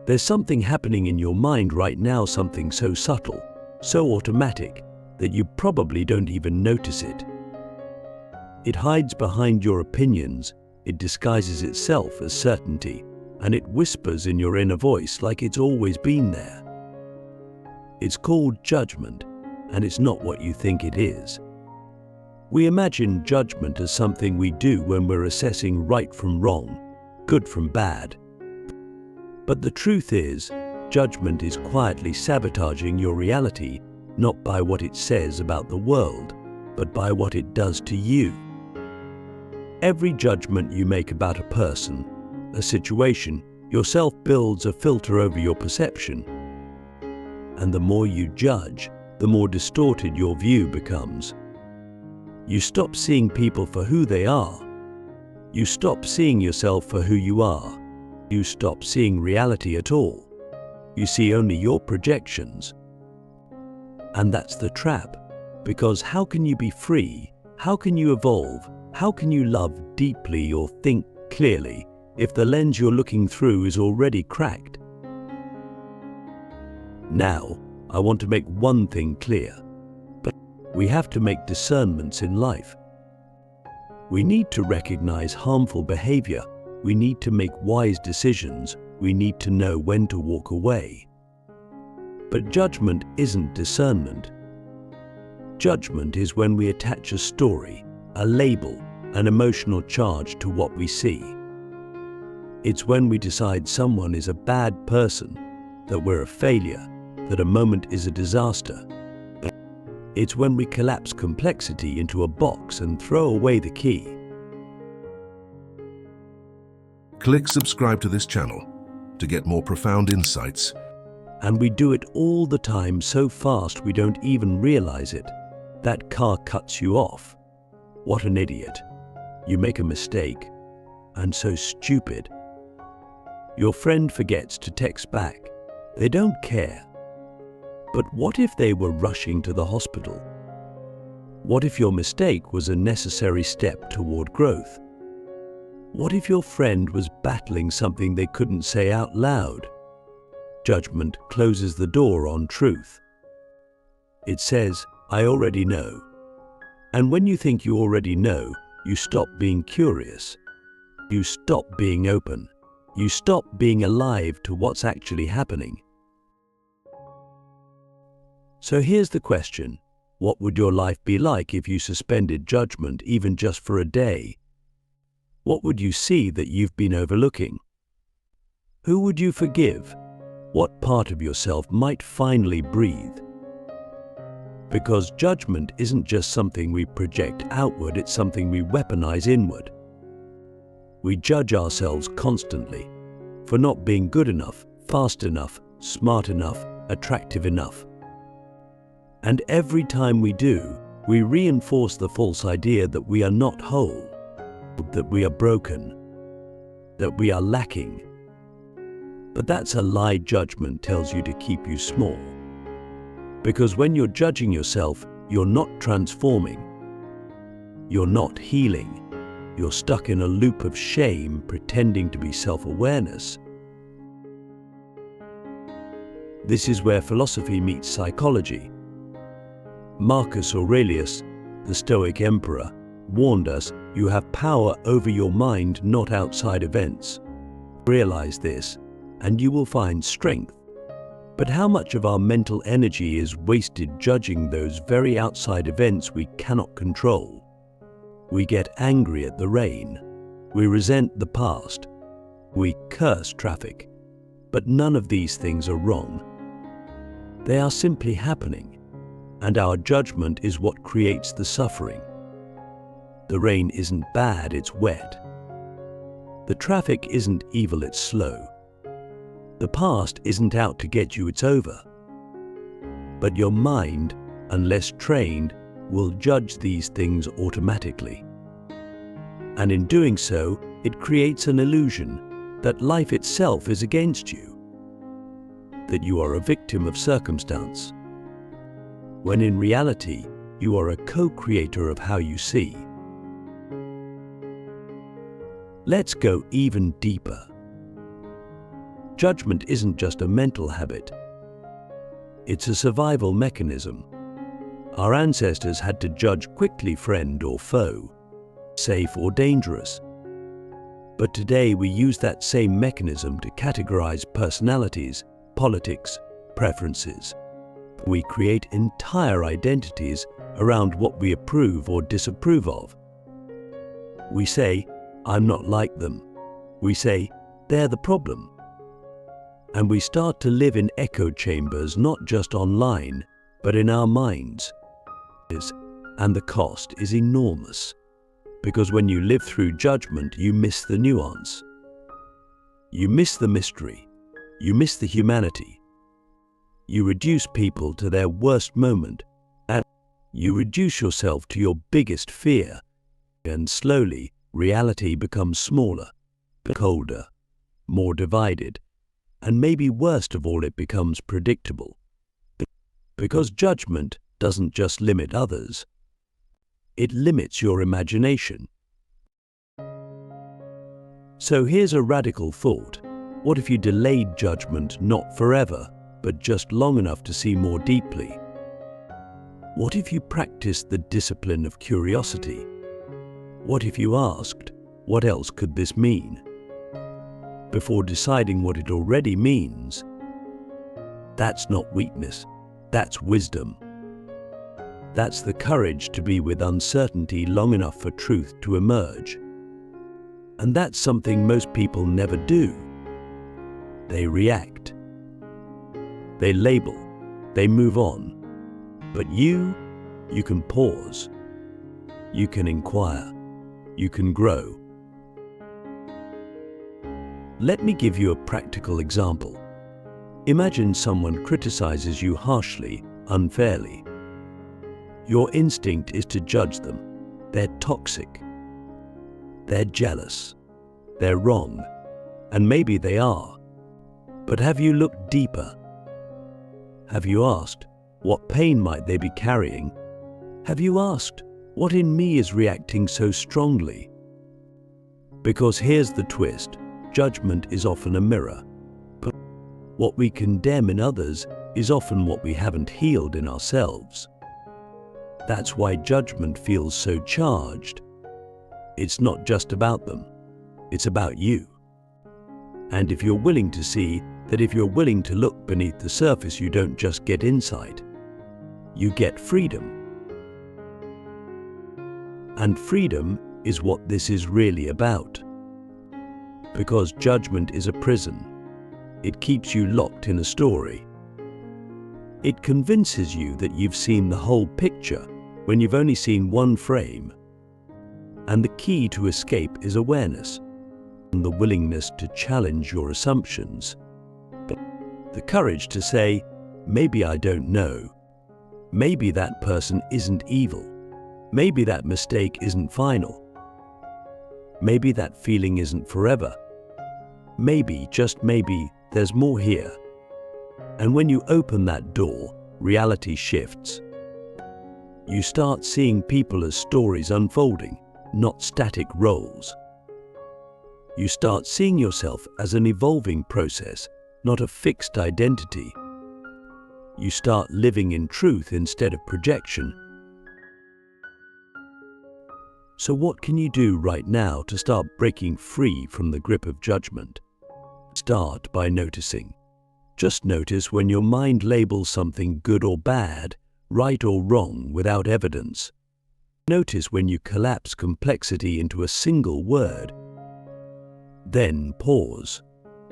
There's something happening in your mind right now, something so subtle, so automatic, that you probably don't even notice it. It hides behind your opinions, it disguises itself as certainty, and it whispers in your inner voice like it's always been there. It's called judgment, and it's not what you think it is. We imagine judgment as something we do when we're assessing right from wrong, good from bad. But the truth is, judgment is quietly sabotaging your reality, not by what it says about the world, but by what it does to you. Every judgment you make about a person, a situation, yourself builds a filter over your perception. And the more you judge, the more distorted your view becomes. You stop seeing people for who they are. You stop seeing yourself for who you are. You stop seeing reality at all. You see only your projections. And that's the trap, because how can you be free? How can you evolve? How can you love deeply or think clearly if the lens you're looking through is already cracked? Now, I want to make one thing clear. But we have to make discernments in life. We need to recognize harmful behavior. We need to make wise decisions. We need to know when to walk away. But judgment isn't discernment. Judgment is when we attach a story, a label, an emotional charge to what we see. It's when we decide someone is a bad person, that we're a failure, that a moment is a disaster. It's when we collapse complexity into a box and throw away the key. Click subscribe to this channel to get more profound insights. And we do it all the time so fast we don't even realize it. That car cuts you off. What an idiot. You make a mistake. And so stupid. Your friend forgets to text back. They don't care. But what if they were rushing to the hospital? What if your mistake was a necessary step toward growth? What if your friend was battling something they couldn't say out loud? Judgment closes the door on truth. It says, I already know. And when you think you already know, you stop being curious. You stop being open. You stop being alive to what's actually happening. So here's the question. What would your life be like if you suspended judgment even just for a day? What would you see that you've been overlooking? Who would you forgive? What part of yourself might finally breathe? Because judgment isn't just something we project outward, it's something we weaponize inward. We judge ourselves constantly for not being good enough, fast enough, smart enough, attractive enough. And every time we do, we reinforce the false idea that we are not whole, that we are broken, that we are lacking. But that's a lie judgment tells you to keep you small. Because when you're judging yourself, you're not transforming. You're not healing. You're stuck in a loop of shame, pretending to be self-awareness. This is where philosophy meets psychology. Marcus Aurelius, the Stoic emperor, warned us, you have power over your mind, not outside events. Realize this, and you will find strength. But how much of our mental energy is wasted judging those very outside events we cannot control? We get angry at the rain. We resent the past. We curse traffic. But none of these things are wrong. They are simply happening. And our judgment is what creates the suffering. The rain isn't bad, it's wet. The traffic isn't evil, it's slow. The past isn't out to get you, it's over. But your mind, unless trained, will judge these things automatically. And in doing so, it creates an illusion that life itself is against you, that you are a victim of circumstance, when in reality, you are a co-creator of how you see. Let's go even deeper. Judgment isn't just a mental habit. It's a survival mechanism. Our ancestors had to judge quickly friend or foe, safe or dangerous. But today we use that same mechanism to categorize personalities, politics, preferences. We create entire identities around what we approve or disapprove of. We say, "I'm not like them." We say, "They're the problem." And we start to live in echo chambers, not just online, but in our minds. And the cost is enormous, because when you live through judgment, you miss the nuance. You miss the mystery. You miss the humanity. You reduce people to their worst moment, and you reduce yourself to your biggest fear. And slowly, reality becomes smaller, colder, more divided, and maybe worst of all, it becomes predictable. Because judgment doesn't just limit others, it limits your imagination. So here's a radical thought. What if you delayed judgment not forever, but just long enough to see more deeply? What if you practiced the discipline of curiosity? What if you asked, what else could this mean? Before deciding what it already means. That's not weakness, that's wisdom. That's the courage to be with uncertainty long enough for truth to emerge. And that's something most people never do. They react. They label. They move on. But you can pause. You can inquire. You can grow. Let me give you a practical example. Imagine someone criticizes you harshly, unfairly. Your instinct is to judge them. They're toxic. They're jealous. They're wrong. And maybe they are. But have you looked deeper? Have you asked, what pain might they be carrying? Have you asked, what in me is reacting so strongly? Because here's the twist. Judgment is often a mirror. But what we condemn in others is often what we haven't healed in ourselves. That's why judgment feels so charged. It's not just about them. It's about you. And if you're willing to see that if you're willing to look beneath the surface, you don't just get insight. You get freedom. And freedom is what this is really about. Because judgment is a prison. It keeps you locked in a story. It convinces you that you've seen the whole picture when you've only seen one frame. And the key to escape is awareness and the willingness to challenge your assumptions. The courage to say, maybe I don't know. Maybe that person isn't evil. Maybe that mistake isn't final. Maybe that feeling isn't forever. Maybe, just maybe, there's more here. And when you open that door, reality shifts. You start seeing people as stories unfolding, not static roles. You start seeing yourself as an evolving process, not a fixed identity. You start living in truth instead of projection. So what can you do right now to start breaking free from the grip of judgment? Start by noticing. Just notice when your mind labels something good or bad, right or wrong without evidence. Notice when you collapse complexity into a single word. Then pause.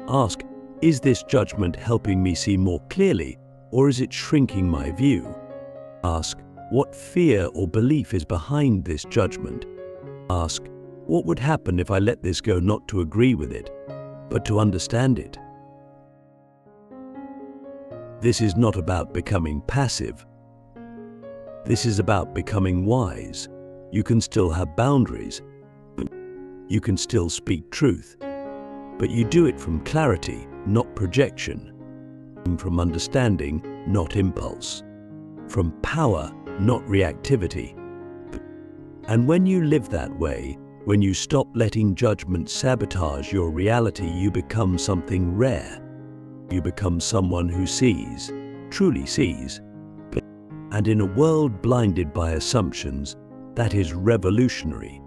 Ask, is this judgment helping me see more clearly, or is it shrinking my view? Ask, what fear or belief is behind this judgment? Ask, what would happen if I let this go, not to agree with it, but to understand it? This is not about becoming passive. This is about becoming wise. You can still have boundaries. You can still speak truth. But you do it from clarity, not projection. From understanding, not impulse. From power, not reactivity. And when you live that way, when you stop letting judgment sabotage your reality, you become something rare. You become someone who sees, truly sees. And in a world blinded by assumptions, that is revolutionary.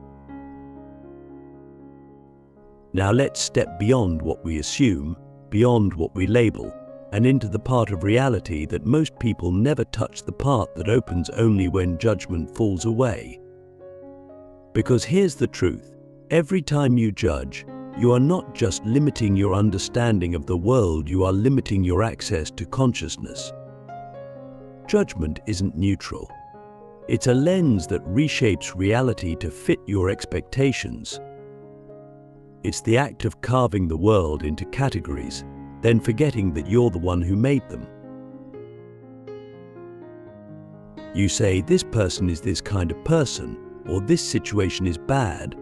Now let's step beyond what we assume, beyond what we label, and into the part of reality that most people never touch, the part that opens only when judgment falls away. Because here's the truth: every time you judge, you are not just limiting your understanding of the world, you are limiting your access to consciousness. Judgment isn't neutral. It's a lens that reshapes reality to fit your expectations. It's the act of carving the world into categories, then forgetting that you're the one who made them. You say, this person is this kind of person, or this situation is bad,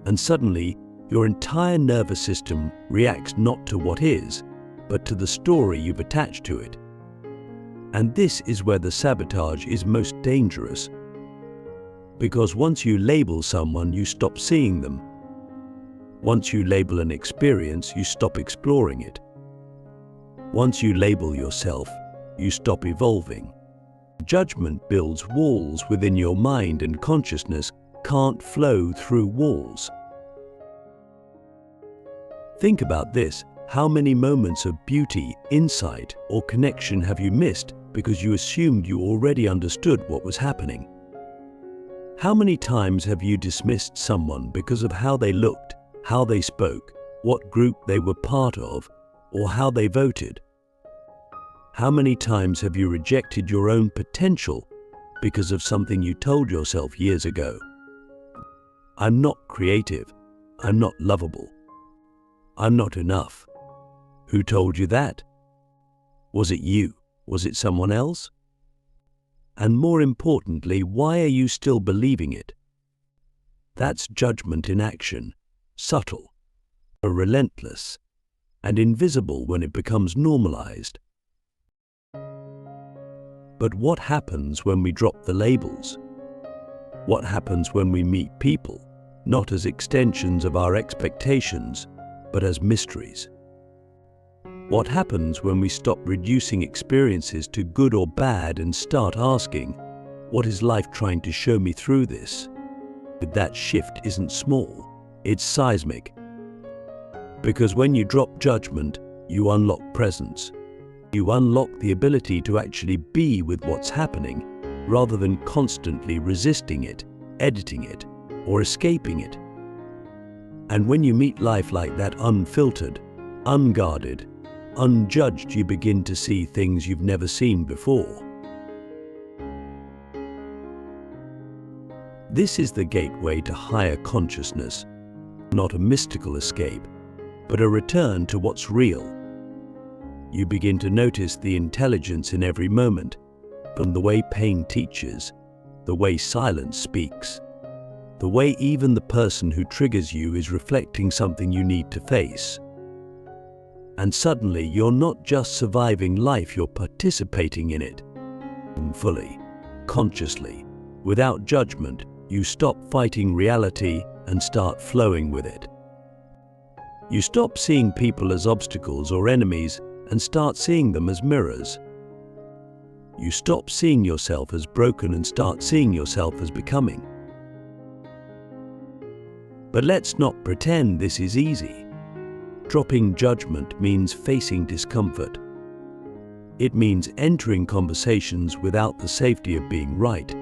and suddenly your entire nervous system reacts not to what is, but to the story you've attached to it. And this is where the sabotage is most dangerous. Because once you label someone, you stop seeing them. Once you label an experience, you stop exploring it. Once you label yourself, you stop evolving. Judgment builds walls within your mind, and consciousness can't flow through walls. Think about this. How many moments of beauty, insight, or connection have you missed because you assumed you already understood what was happening? How many times have you dismissed someone because of how they looked, how they spoke, what group they were part of, or how they voted? How many times have you rejected your own potential because of something you told yourself years ago? I'm not creative. I'm not lovable. I'm not enough. Who told you that? Was it you? Was it someone else? And more importantly, why are you still believing it? That's judgment in action, subtle, relentless, and invisible when it becomes normalized. But what happens when we drop the labels? What happens when we meet people, not as extensions of our expectations, but as mysteries? What happens when we stop reducing experiences to good or bad and start asking, what is life trying to show me through this? But that shift isn't small, it's seismic. Because when you drop judgment, you unlock presence. You unlock the ability to actually be with what's happening, rather than constantly resisting it, editing it, or escaping it. And when you meet life like that, unfiltered, unguarded, unjudged, you begin to see things you've never seen before. This is the gateway to higher consciousness, not a mystical escape, but a return to what's real. You begin to notice the intelligence in every moment, from the way pain teaches, the way silence speaks, the way even the person who triggers you is reflecting something you need to face. And suddenly you're not just surviving life, you're participating in it. Fully, consciously, without judgment, you stop fighting reality and start flowing with it. You stop seeing people as obstacles or enemies and start seeing them as mirrors. You stop seeing yourself as broken and start seeing yourself as becoming. But let's not pretend this is easy. Dropping judgment means facing discomfort. It means entering conversations without the safety of being right.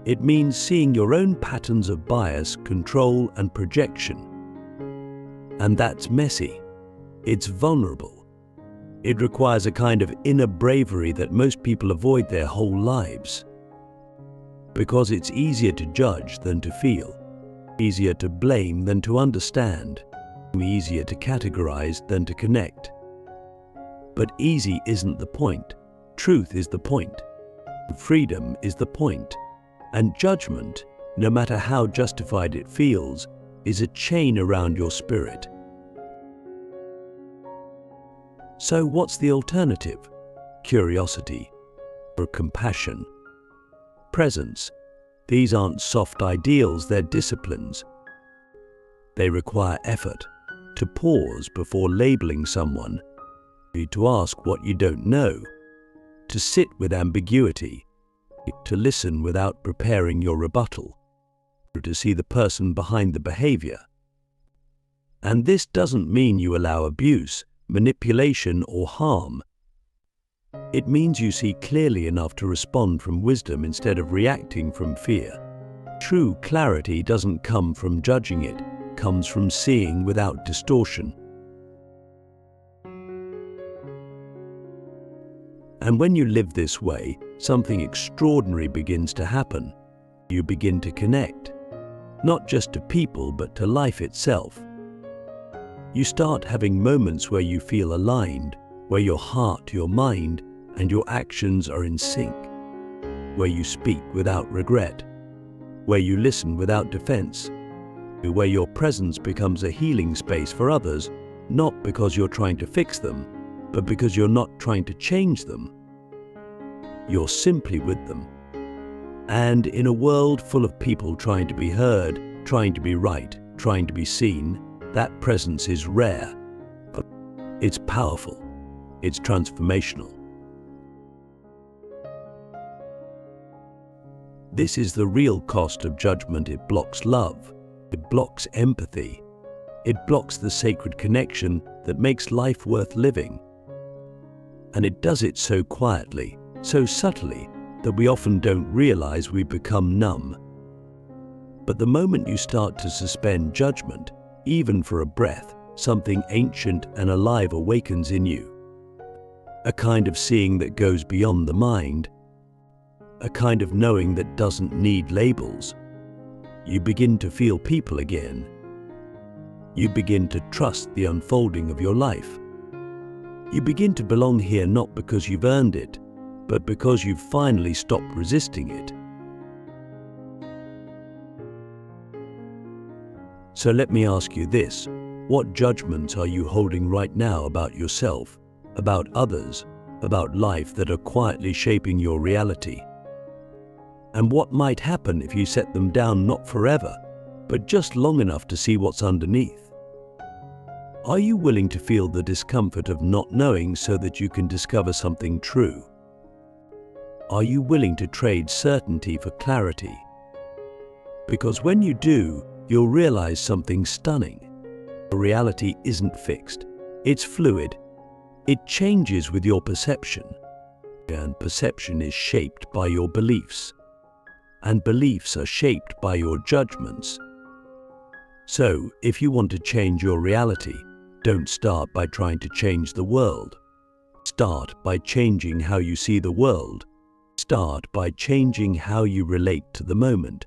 It means seeing your own patterns of bias, control, and projection. And that's messy. It's vulnerable. It requires a kind of inner bravery that most people avoid their whole lives. Because it's easier to judge than to feel, easier to blame than to understand, easier to categorize than to connect. But easy isn't the point. Truth is the point. Freedom is the point. And judgment, no matter how justified it feels, is a chain around your spirit. So what's the alternative? Curiosity, or compassion, presence. These aren't soft ideals, they're disciplines. They require effort, to pause before labeling someone, to ask what you don't know, to sit with ambiguity, to listen without preparing your rebuttal, to see the person behind the behavior. And this doesn't mean you allow abuse, manipulation, or harm. It means you see clearly enough to respond from wisdom instead of reacting from fear. True clarity doesn't come from judging, it comes from seeing without distortion. And when you live this way, something extraordinary begins to happen. You begin to connect, not just to people but to life itself. You start having moments where you feel aligned, where your heart, your mind, and your actions are in sync, where you speak without regret, where you listen without defense, where your presence becomes a healing space for others, not because you're trying to fix them, but because you're not trying to change them. You're simply with them. And in a world full of people trying to be heard, trying to be right, trying to be seen, that presence is rare, but it's powerful, it's transformational. This is the real cost of judgment. It blocks love, it blocks empathy, it blocks the sacred connection that makes life worth living. And it does it so quietly, so subtly, that we often don't realize we become numb. But the moment you start to suspend judgment, even for a breath, something ancient and alive awakens in you. A kind of seeing that goes beyond the mind, a kind of knowing that doesn't need labels. You begin to feel people again. You begin to trust the unfolding of your life. You begin to belong here not because you've earned it, but because you've finally stopped resisting it. So let me ask you this: what judgments are you holding right now about yourself, about others, about life that are quietly shaping your reality? And what might happen if you set them down, not forever, but just long enough to see what's underneath? Are you willing to feel the discomfort of not knowing so that you can discover something true? Are you willing to trade certainty for clarity? Because when you do, you'll realize something stunning. Reality isn't fixed. It's fluid. It changes with your perception. And perception is shaped by your beliefs. And beliefs are shaped by your judgments. So, if you want to change your reality, don't start by trying to change the world. Start by changing how you see the world. Start by changing how you relate to the moment.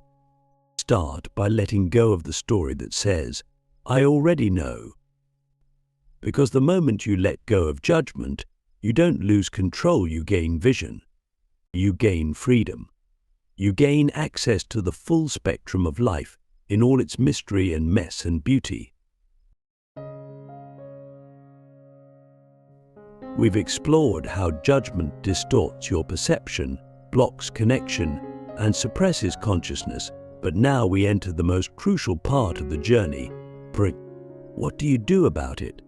Start by letting go of the story that says, "I already know." Because the moment you let go of judgment, you don't lose control, you gain vision. You gain freedom. You gain access to the full spectrum of life in all its mystery and mess and beauty. We've explored how judgment distorts your perception, blocks connection, and suppresses consciousness, but now we enter the most crucial part of the journey. What do you do about it?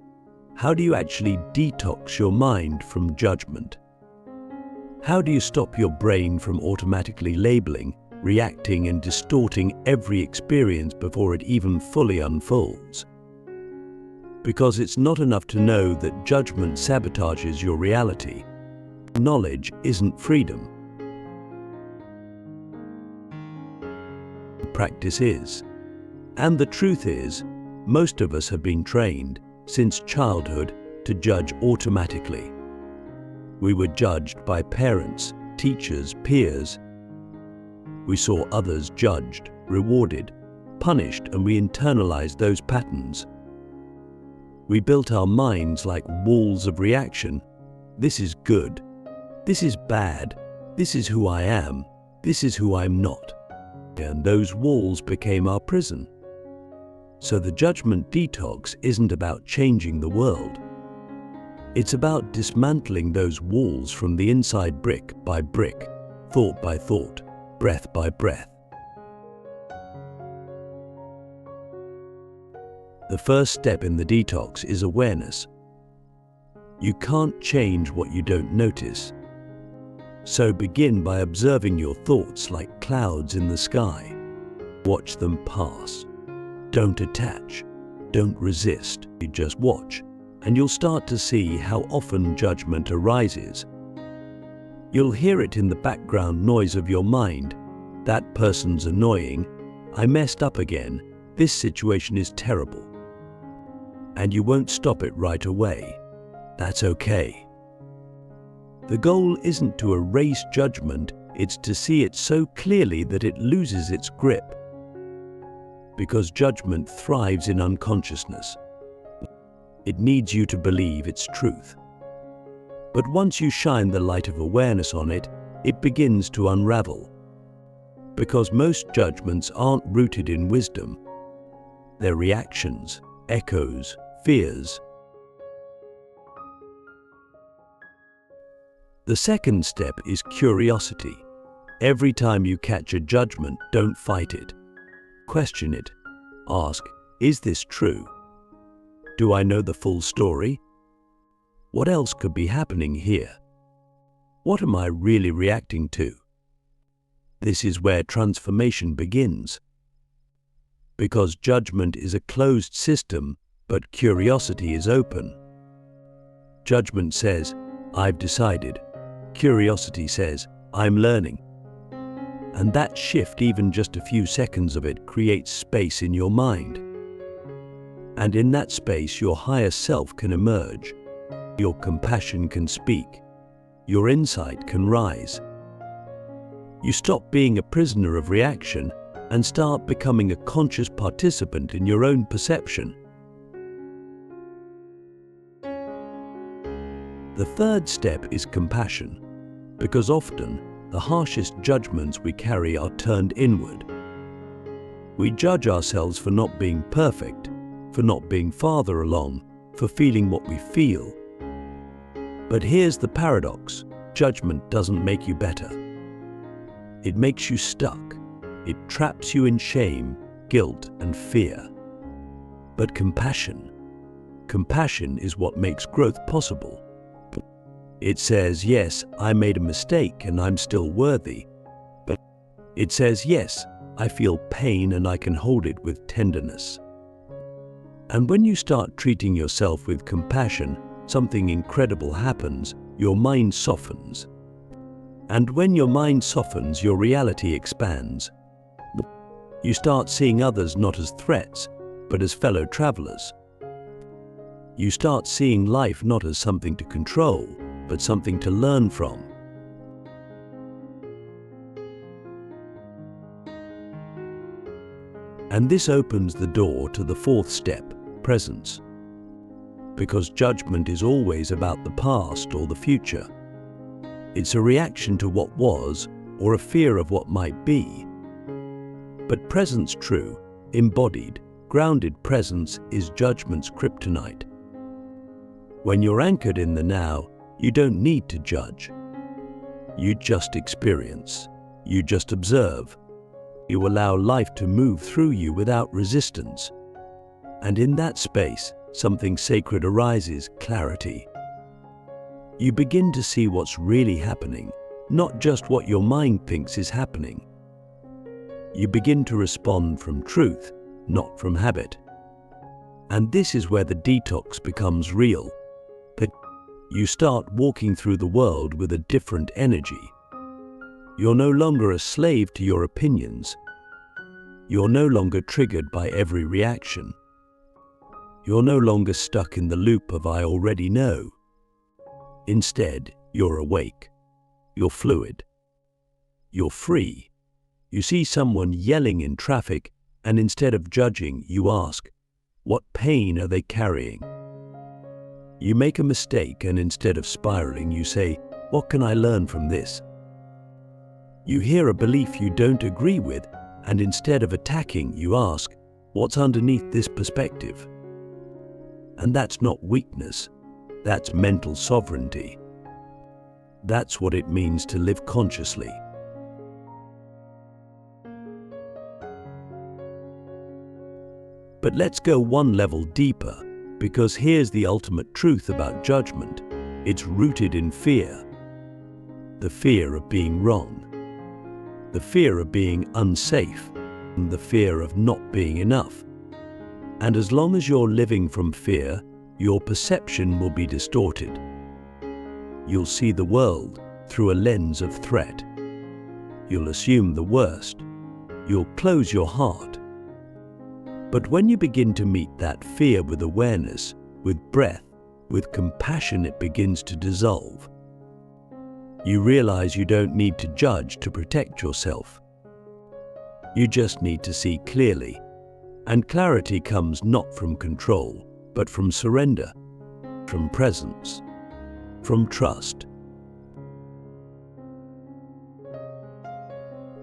How do you actually detox your mind from judgment? How do you stop your brain from automatically labeling, reacting, and distorting every experience before it even fully unfolds? Because it's not enough to know that judgment sabotages your reality. Knowledge isn't freedom. Practice is. And the truth is, most of us have been trained, since childhood, to judge automatically. We were judged by parents, teachers, peers. We saw others judged, rewarded, punished, and we internalized those patterns. We built our minds like walls of reaction. This is good. This is bad. This is who I am. This is who I'm not. And those walls became our prison. So the judgment detox isn't about changing the world. It's about dismantling those walls from the inside, brick by brick, thought by thought, breath by breath. The first step in the detox is awareness. You can't change what you don't notice. So begin by observing your thoughts like clouds in the sky. Watch them pass. Don't attach. Don't resist. You just watch, and you'll start to see how often judgment arises. You'll hear it in the background noise of your mind. That person's annoying. I messed up again. This situation is terrible. And you won't stop it right away. That's okay. The goal isn't to erase judgment, it's to see it so clearly that it loses its grip. Because judgment thrives in unconsciousness. It needs you to believe its truth. But once you shine the light of awareness on it, it begins to unravel. Because most judgments aren't rooted in wisdom. They're reactions, echoes, fears. The second step is curiosity. Every time you catch a judgment, don't fight it. Question it. Ask, is this true? Do I know the full story? What else could be happening here? What am I really reacting to? This is where transformation begins. Because judgment is a closed system, but curiosity is open. Judgment says, I've decided. Curiosity says, I'm learning. And that shift, even just a few seconds of it, creates space in your mind. And in that space, your higher self can emerge. Your compassion can speak. Your insight can rise. You stop being a prisoner of reaction and start becoming a conscious participant in your own perception. The third step is compassion, because often the harshest judgments we carry are turned inward. We judge ourselves for not being perfect, for not being farther along, for feeling what we feel. But here's the paradox: judgment doesn't make you better. It makes you stuck. It traps you in shame, guilt, and fear. But compassion is what makes growth possible. It says, yes, I made a mistake and I'm still worthy. But it says, yes, I feel pain and I can hold it with tenderness. And when you start treating yourself with compassion, something incredible happens. Your mind softens. And when your mind softens, your reality expands. You start seeing others not as threats, but as fellow travelers. You start seeing life not as something to control, but something to learn from. And this opens the door to the fourth step, presence. Because judgment is always about the past or the future. It's a reaction to what was or a fear of what might be. But presence, true, embodied, grounded presence, is judgment's kryptonite. When you're anchored in the now, you don't need to judge. You just experience. You just observe. You allow life to move through you without resistance. And in that space, something sacred arises: clarity. You begin to see what's really happening, not just what your mind thinks is happening. You begin to respond from truth, not from habit. And this is where the detox becomes real. That you start walking through the world with a different energy. You're no longer a slave to your opinions. You're no longer triggered by every reaction. You're no longer stuck in the loop of I already know. Instead, you're awake. You're fluid. You're free. You see someone yelling in traffic, and instead of judging, you ask, what pain are they carrying? You make a mistake, and instead of spiraling, you say, what can I learn from this? You hear a belief you don't agree with, and instead of attacking, you ask, what's underneath this perspective? And that's not weakness. That's mental sovereignty. That's what it means to live consciously. But let's go one level deeper, because here's the ultimate truth about judgment. It's rooted in fear. The fear of being wrong. The fear of being unsafe. And the fear of not being enough. And as long as you're living from fear, your perception will be distorted. You'll see the world through a lens of threat. You'll assume the worst. You'll close your heart. But when you begin to meet that fear with awareness, with breath, with compassion, it begins to dissolve. You realize you don't need to judge to protect yourself. You just need to see clearly. And clarity comes not from control, but from surrender, from presence, from trust.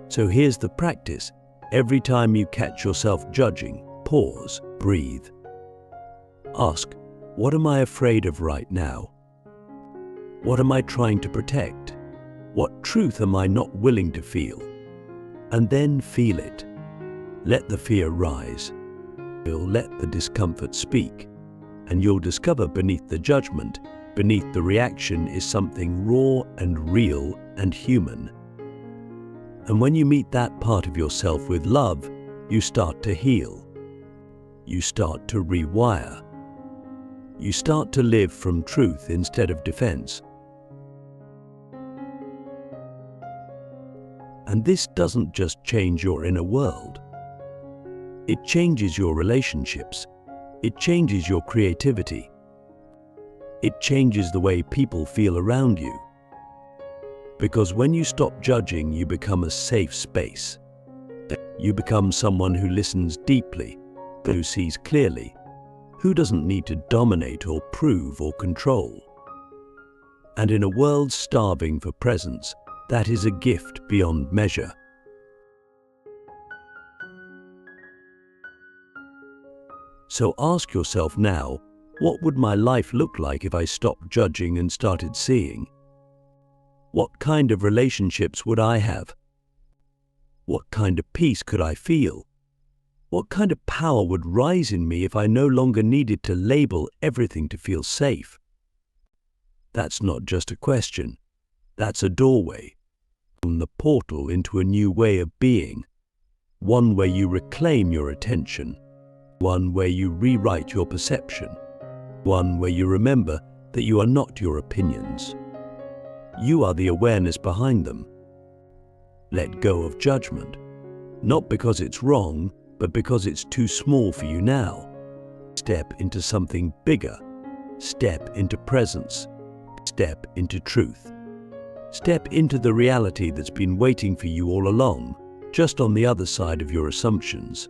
So here's the practice. Every time you catch yourself judging, pause, breathe. Ask, what am I afraid of right now? What am I trying to protect? What truth am I not willing to feel? And then feel it. Let the fear rise. You'll let the discomfort speak. And you'll discover beneath the judgment, beneath the reaction, is something raw and real and human. And when you meet that part of yourself with love, you start to heal. You start to rewire. You start to live from truth instead of defense. And this doesn't just change your inner world. It changes your relationships. It changes your creativity. It changes the way people feel around you. Because when you stop judging, you become a safe space. You become someone who listens deeply, who sees clearly, who doesn't need to dominate or prove or control. And in a world starving for presence, that is a gift beyond measure. So ask yourself now, what would my life look like if I stopped judging and started seeing? What kind of relationships would I have? What kind of peace could I feel? What kind of power would rise in me if I no longer needed to label everything to feel safe? That's not just a question. That's a doorway, the portal into a new way of being, one where you reclaim your attention, one where you rewrite your perception, one where you remember that you are not your opinions. You are the awareness behind them. Let go of judgment, not because it's wrong, but because it's too small for you now. Step into something bigger. Step into presence. Step into truth. Step into the reality that's been waiting for you all along, just on the other side of your assumptions.